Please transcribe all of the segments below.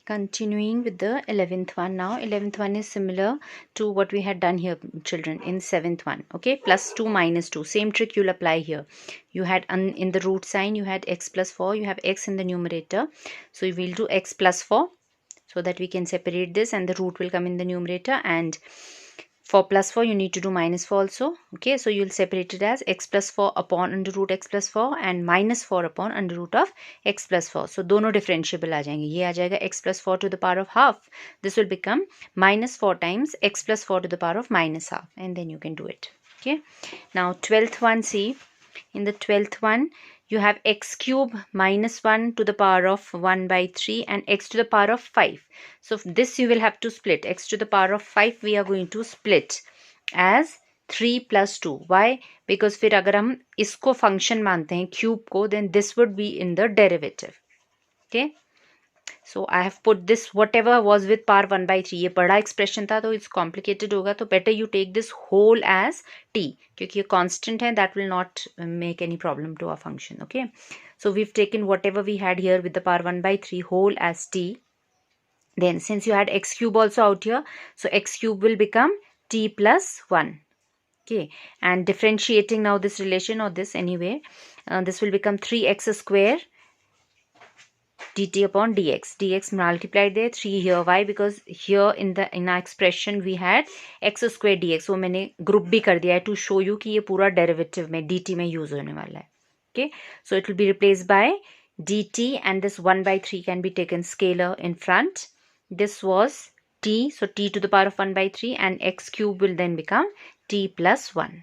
Continuing with the 11th one now. 11th one is similar to what we had done here, children, in 7th one. Okay, plus 2 minus 2. Same trick you'll apply here. You had in the root sign, you had x plus 4. You have x in the numerator. So we will do x plus 4 so that we can separate this, and the root will come in the numerator. And for plus 4 you need to do minus 4 also. Okay, so you'll separate it as x plus 4 upon under root x plus 4 and minus 4 upon under root of x plus 4. So दोनों differentiable आ जाएंगे. ये आ जाएगा x plus 4 to the power of half. This will become minus 4 times x plus 4 to the power of minus half, and then you can do it. Okay, now 12th one, see, in the 12th one you have x cube minus 1 to the power of 1 by 3 and x to the power of 5. So this you will have to split. X to the power of 5 we are going to split as 3 plus 2. Why? Because फिर अगर हम इसको function मानते हैं cube को, then this would be in the derivative. Okay, so I have put this whatever was with power 1 by 3. ये बड़ा expression था तो it's complicated होगा, तो better you take this whole as t, क्योंकि ये constant है, that will not make any problem to our function. Okay, so we've taken whatever we had here with the power 1 by 3 whole as t. Then since you had x cube also out here, so x cube will become t plus 1. Okay, and differentiating now this relation or this anyway, this will become 3x square dt upon dx. dx multiplied there 3 here. Why? Because here in our expression we had x square dx. वो मैंने group भी कर दिया है to show you कि ये पूरा derivative में dt में use होने वाला है. Okay, so it will be replaced by dt, and this 1 by 3 can be taken scalar in front. This was t, so t to the power of 1 by 3, and x cube will then become t plus 1.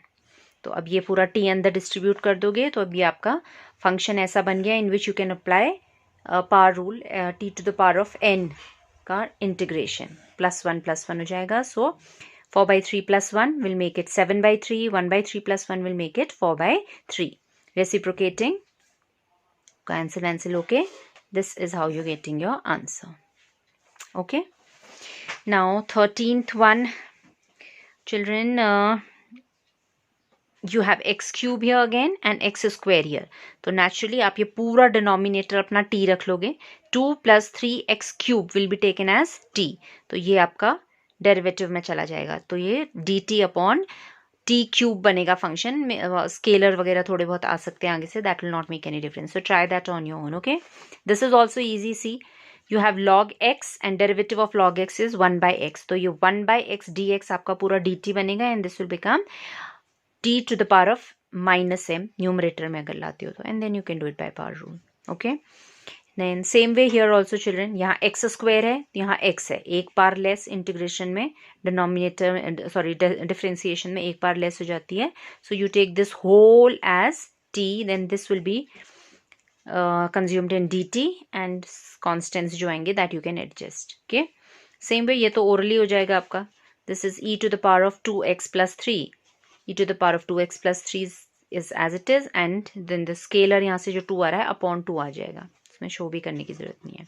तो अब ये पूरा t अंदर distribute कर दोगे तो अब ये आपका function ऐसा बन गया in which you can apply power rule, t to the power of n का integration. plus 1 हो जाएगा. So 4 by 3 plus 1 will make it 7 by 3. 1 by 3 plus 1 will make it 4 by 3. Reciprocating, cancel, okay. This is how you're getting your answer. Okay, now 13th one, children, you have x cube here again and x square here. तो naturally आप ये पूरा denominator अपना t रख लोगे. 2 plus 3x cube will be taken as t. तो ये आपका derivative में चला जाएगा. तो ये dt upon t cube बनेगा function में. Scalar वगैरह थोड़े बहुत आ सकते हैं आगे से. That will not make any difference. So try that on your own. Okay, this is also easy. See, you have log x and derivative of log x is 1 by x. तो ये 1 by x dx आपका पूरा dt बनेगा, and this will become t to the power of minus m numerator में अगर लाते हो तो, and then you can do it by power rule. Okay, then same way here also children, यहाँ x square है, यहाँ x है, एक बार less integration में denominator sorry differentiation में एक बार less हो जाती है. So you take this whole as t, then this will be consumed in dt, and constants जो आएंगे that you can adjust. Okay, same way ये तो orally हो जाएगा आपका. This is e to the power of 2x plus 3. e to the power of 2x plus 3 is as it is, and then the scalar यहाँ से जो 2 आ रहा है upon 2 आ जाएगा. इसमें show भी करने की जरूरत नहीं है.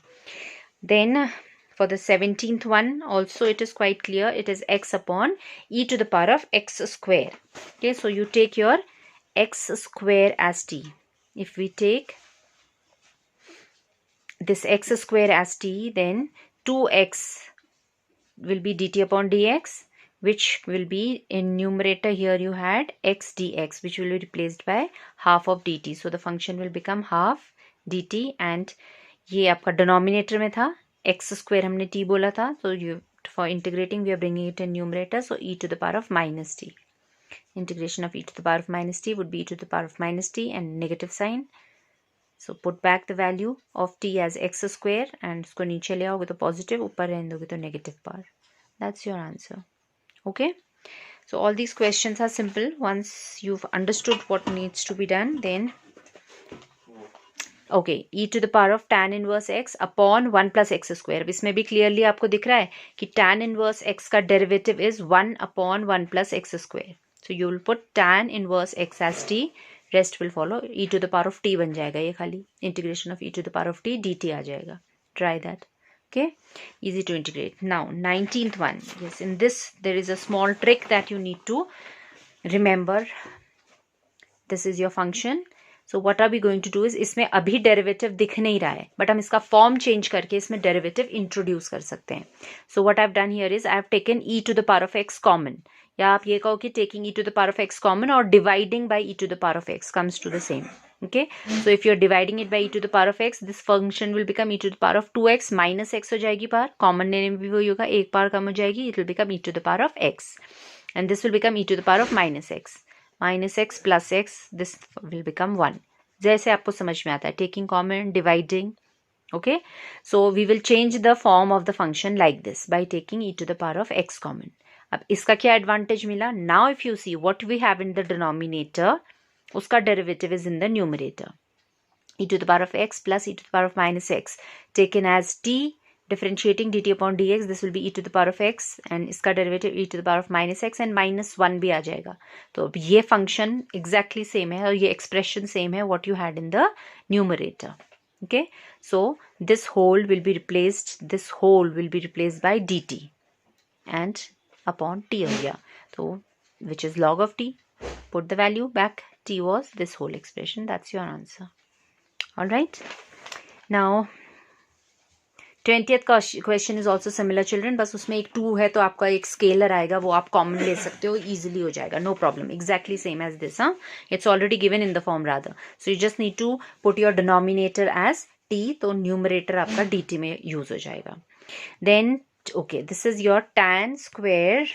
Then for the 17th one also it is quite clear. It is x upon e to the power of x square. Okay, so you take your x square as t. If we take this x square as t, then 2x will be dt upon dx, which will be in numerator. Here you had x dx, which will be replaced by half of dt. So the function will become half dt, and ये आपका denominator में था, x square हमने t बोला था, so you for integrating we are bringing it in numerator. So e to the power of minus t. Integration of e to the power of minus t would be e to the power of minus t and negative sign. So put back the value of t as x square, and इसको नीचे ले आओगे तो positive, ऊपर रहने दोगे तो negative power. That's your answer. Okay, so all these questions are simple. Once you've understood what needs to be done, then okay, e to the power of tan inverse x upon 1 plus x square. इसमें भी clearly आपको दिख रहा है कि tan inverse x का derivative is 1 upon 1 plus x square. So you will put tan inverse x as t, rest will follow. e to the power of t बन जाएगा ये खाली. Integration of e to the power of t dt आ जाएगा. Try that. Okay, easy to integrate. Now 19th one. Yes, in this there is a small trick that you need to remember. This is your function. So what are we going to do is, इसमें अभी derivative दिख नहीं रहा है but हम इसका form change करके इसमें डेरिवेटिव इंट्रोड्यूस कर सकते हैं. So what I have done here is I have taken e to the power of x common, या आप ये कहो कि taking e to the power of x common और dividing by e to the power of x comes to the same. Okay, so if you're dividing it by e to the power of x, this function will become e to the power of 2x minus x हो जाएगी बाहर, common लेने में भी वही होगा, एक बार कम हो जाएगी, it will become e to the power of x, and this will become e to the power of minus x plus x, this will become 1. जैसे आपको समझ में आता है, taking common, dividing. Okay, so we will change the form of the function like this by taking e to the power of x common. अब इसका क्या advantage मिला? Now if you see what we have in the denominator, उसका derivative is in the numerator, e to the power of x plus e to the power of minus x taken as t, differentiating dt upon dx, this will be e to the power of x, and इसका derivative e to the power of minus x and minus 1 भी आ जाएगा. तो अब ये function exactly same है और ये expression same है what you had in the numerator. Okay, so this whole will be replaced by dt and upon t area, so which is log of t. Put the value back, t was this whole expression, that's your answer. All right, now 20th question is also similar children, बस उसमें एक 2 है तो आपका एक scalar आएगा, वो आप कॉमन ले सकते हो, easily हो जाएगा, no problem, exactly same as this. It's already given in the form rather, so you just need to put your denominator as t, तो numerator आपका dt में use हो जाएगा. Then okay, this is your tan square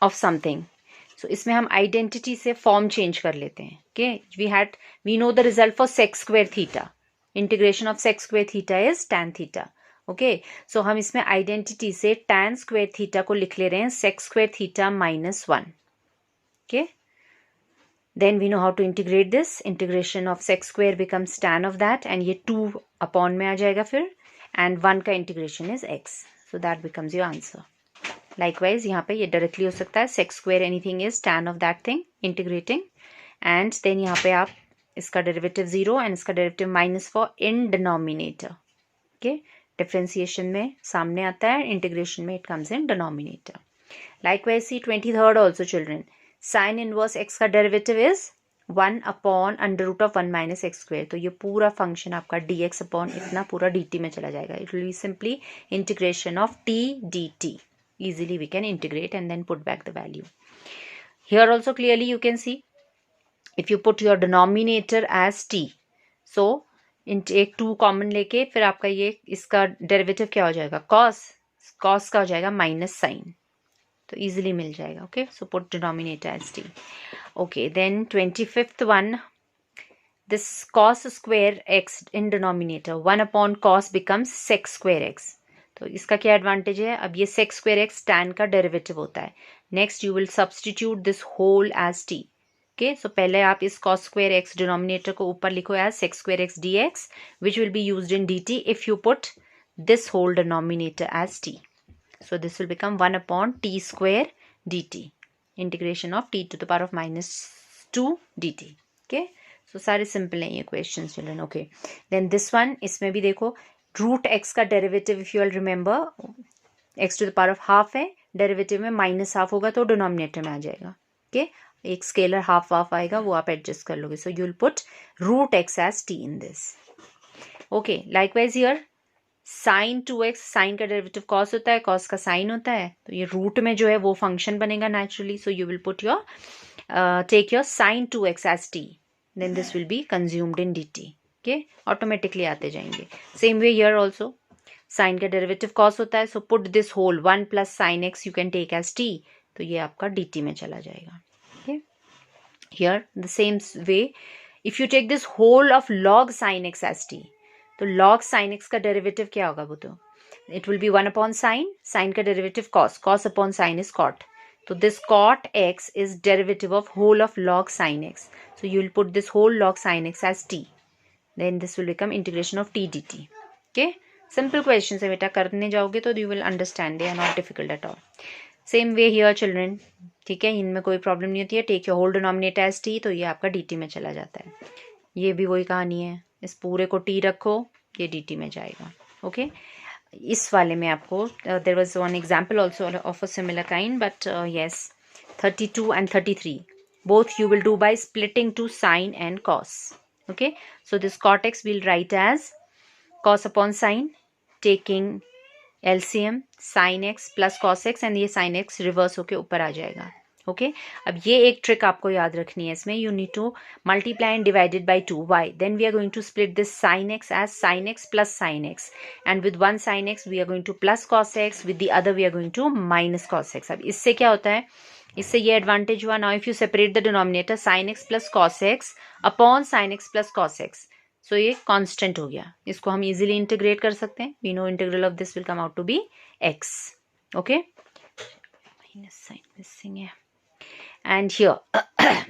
of something. So इसमें हम identity से form change कर लेते हैं. Okay, we know the result for sec square theta. Integration of sec square theta is tan theta. Okay, so हम इसमें identity से tan square theta को लिख ले रहे हैं sec square theta minus 1. Okay, then we know how to integrate this. Integration of sec square becomes tan of that, and ये 2 upon में आ जाएगा फिर, and 1 का integration is x. So that becomes your answer. Likewise यहाँ पे ये directly हो सकता है sec square anything is tan of that thing integrating, and then यहाँ पे आप इसका डेरिवेटिव 0 and इसका derivative -4 in denominator. Okay, differentiation में सामने आता है, इंटीग्रेशन में it comes in denominator. Likewise see 23rd also children, sin inverse x का derivative is 1 upon under root of 1 minus x square. तो ये पूरा फंक्शन आपका dx upon इतना पूरा dt में चला जाएगा. It will be simply integration of t dt. Easily we can integrate and then put back the value. Here also clearly you can see, if you put your denominator as t, so एक 2 common लेके फिर आपका ये इसका derivative क्या हो जाएगा, cos का हो जाएगा माइनस साइन, तो easily मिल जाएगा. Okay, so put denominator as t. Okay, then 25th one, this cos square x in denominator, 1 upon cos becomes sec square x. तो इसका क्या एडवांटेज है, अब ये sec square x tan का डेरिवेटिव होता है. Next you will substitute this whole as t. Okay, so पहले आप इस cos square x डिनोमिनेटर को ऊपर लिखो as sec square x dx, which will be used in dt if you put this whole denominator as t. So this will become 1 upon t square dt, integration of t to the power of -2 dt. Okay, so सारे simple हैं ये question children. Okay, then this one, इसमें भी देखो root x का derivative, if you all remember x to the power of half है, derivative में -1/2 होगा तो डिनोमिनेटर में आ जाएगा. ओके, एक स्केलर हाफ आएगा, वो आप एडजस्ट कर लोगे. So you will put root X as T in this. Okay, likewise here sine 2x, sine का डेरिवेटिव कॉस होता है, कॉस का साइन होता है, तो ये रूट में जो है वो फंक्शन बनेगा naturally. So you will put your take your sine 2x as T, then this will be consumed in dt. Okay, automatically आते जाएंगे. Same way here also, sine का डेरिवेटिव कॉस होता है, so put this whole 1 plus sine X you can take as T, तो ये आपका dt में चला जाएगा. Okay, here the same way if you take this whole of log sine x as T, तो log sine x का derivative क्या होगा, वो तो it will be 1 upon sine, sine का derivative cos, cos upon sine is cot, so this cot x is derivative of whole of log sin x, so you will put this whole log sin x as t, then this will become integration of t dt. Okay, simple questions है बेटा, करने जाओगे तो you will understand, they are not difficult at all. Same way here children, ठीक है, इनमें कोई problem नहीं होती है. Take your whole denominator as T, तो ये आपका dt में चला जाता है. ये भी वही कहानी है, इस पूरे को t रखो, ये dt में जाएगा. ओके, इस वाले में आपको there was one example also of a similar kind, but yes 32 and 33 both you will do by splitting to sine and cos. Okay, so this cot x we'll write as cos upon sine, taking LCM sin x plus cos x and ये sin x reverse होके ऊपर आ जाएगा. Okay अब ये एक trick आपको याद रखनी है इसमें. You need to multiply and divided by 2. Why? Then we are going to split this sin x as sin x plus sin x and with one sin x we are going to plus cos x, with the other we are going to minus cos x. अब इससे क्या होता है, इससे ये advantage हुआ, now if you separate the denominator sin x plus cos x upon sin x plus cos x, सो ये constant हो गया. इसको हम इजीली इंटीग्रेट कर सकते हैं. We know integral of this will come out to be x. Okay minus sine missing है. And here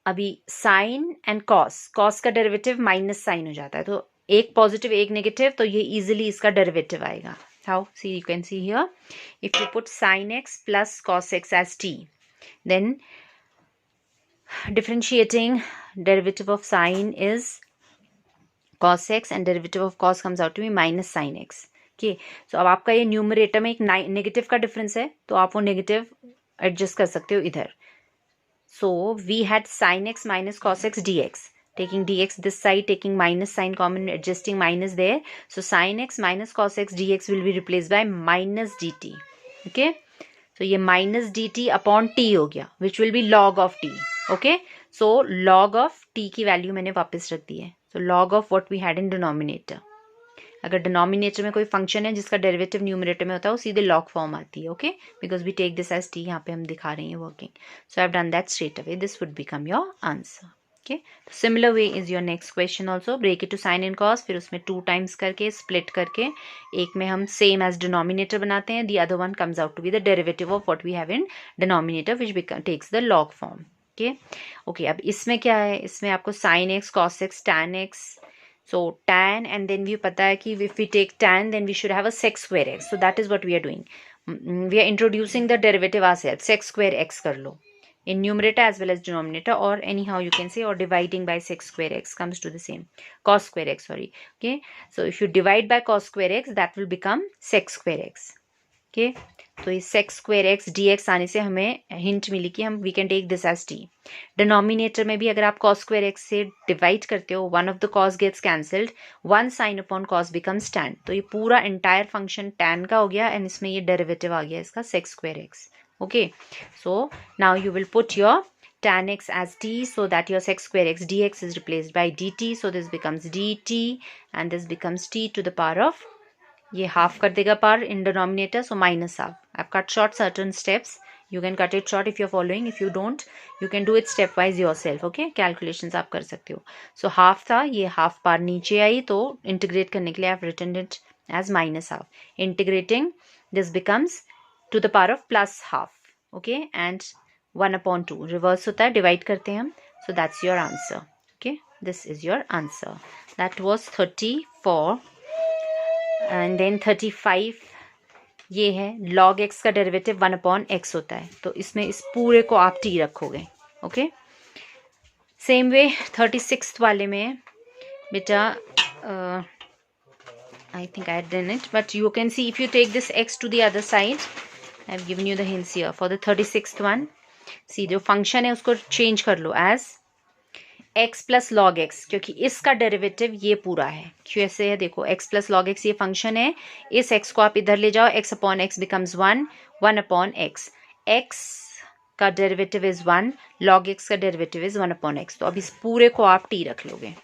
अभी साइन एंड कॉस का डेरिवेटिव माइनस साइन हो जाता है, तो एक पॉजिटिव एक नेगेटिव, तो ये इजीली इसका डेरिवेटिव आएगा. How? See, you can see here, if you put sin x plus cos x as t, then differentiating derivative of sine is cos x and derivative of cos comes out to be minus sin x. Okay, so अब आपका ये numerator में एक negative का difference है, तो आप वो नेगेटिव एडजस्ट कर सकते हो इधर. So we had sin x minus cos x dx, taking dx this side, taking minus sign common, adjusting minus there. So sin x minus cos x dx will be replaced by minus dt. Okay, so ये minus dt upon t हो गया, which will be log of t. Okay, so log of t की value मैंने वापस रख दी है. So log of what we had in denominator. अगर denominator में कोई फंक्शन है जिसका डेरिवेटिव न्यूमरेटर में होता है, वो सीधे लॉग फॉर्म आती है. Okay, because we take this as t. यहाँ पे हम दिखा रहे हैं working. So I have done that straight away. This would become your answer. Okay, similar way is your next question also. Break it to sine and cos, फिर उसमें 2 times करके split करके एक में हम सेम एज डिनोमिनेटर बनाते हैं. The other one comes out to be the derivative of what we have in denominator which takes the log form. Okay, अब इसमें क्या है, इसमें आपको sine x, cos x, tan x. So tan and then we पता है कि if we take tan then we should have a sec square x. So that is what we are doing. We are introducing the derivative ourselves. Sec square x कर लो in numerator as well as denominator, or anyhow you can say, or dividing by sec square x comes to the same. Cos square x, sorry. Okay, so if you divide by cos square x that will become sec square x. Okay, तो ये sec square x dx आने से हमें hint मिली कि हम we can take this as t. Denominator में भी अगर आप cos square x से डिवाइड करते हो, one of the cos gets cancelled, one sin upon cos becomes tan. तो ये पूरा एंटायर फंक्शन tan का हो गया, एंड इसमें ये डेरिवेटिव आ गया इसका sec square x. Okay, so now you will put your tan x as t, so that your sec square x dx is replaced by dt. So this becomes dt and this becomes t to the power of, ये half कर देगा पार in denominator, so minus half. I cut short certain steps. You can cut it short if you are following. If you don't you can do it stepwise yourself. Okay, calculations आप कर सकते हो. So half था, ये half पार नीचे आई, तो integrate करने के लिए I have written it as minus half. Integrating this becomes to the power of plus half. Okay, and 1/2 reverse होता है, डिवाइड करते हैं हम. So that's your answer. Okay, this is your answer. That was 34. And then 35 ये है log x का derivative 1/x होता है, तो इसमें इस पूरे को आप t रखोगे. ओके, सेम वे 36 वाले में बेटा I think I done it, but you can see if you take this x to the other side. I have given you the hints here for the 36th one. See, जो function है उसको change कर लो as x plus log x, क्योंकि इसका derivative ये पूरा है. क्यों ऐसे है, देखो x प्लस लॉग एक्स ये फंक्शन है, इस x को आप इधर ले जाओ, x upon x becomes 1, 1/x. x का डेरिवेटिव इज 1, लॉग x का डेरिवेटिव इज 1/x. तो अब इस पूरे को आप t रख लोगे.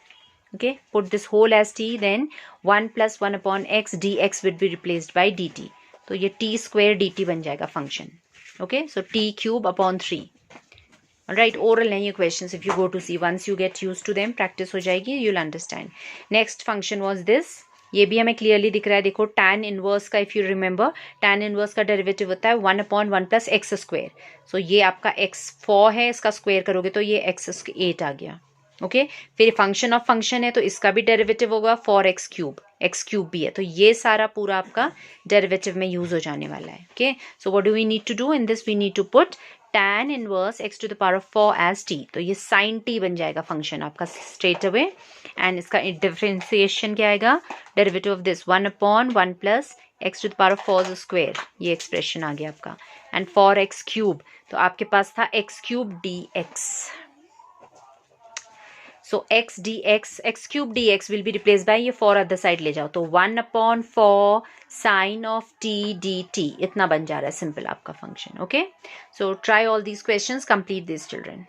Okay, put this whole as t, then 1 + 1/x dx will be replaced by dt. तो ये t² dt बन जाएगा function. Okay, so t³/3. Right, oral नहीं है questions. If you go to see, once you get use to them, practice हो जाएगी, you will understand. Next function was this. ये भी हमें क्लियरली दिख रहा है. देखो tan इनवर्स का, if you remember, tan inverse का डेरिवेटिव होता है 1/1 + x². सो ये आपका x4 है, इसका स्क्वायर करोगे तो ये x8 आ गया. ओके, फिर फंक्शन ऑफ फंक्शन है तो इसका भी डेरिवेटिव होगा 4x³ x³ भी है, तो ये सारा पूरा आपका डेरिवेटिव में यूज हो जाने वाला है. Okay, so what do we need to do in this, we need to put tan inverse x to the power of 4 as t. तो ये sin t बन जाएगा फंक्शन आपका स्ट्रेट अवे. एंड इसका डिफरेंशिएशन क्या आएगा, derivative of this 1/1 + x to the power of 4 square. ये expression आ गया आपका. एंड फॉर एक्स क्यूब तो आपके पास था x cube D x. So x dx, x cube dx will be replaced by ये 4 other side ले जाओ तो 1/4 sin of t dt इतना बन जा रहा है सिंपल आपका function. Okay, so try all these questions, complete this children.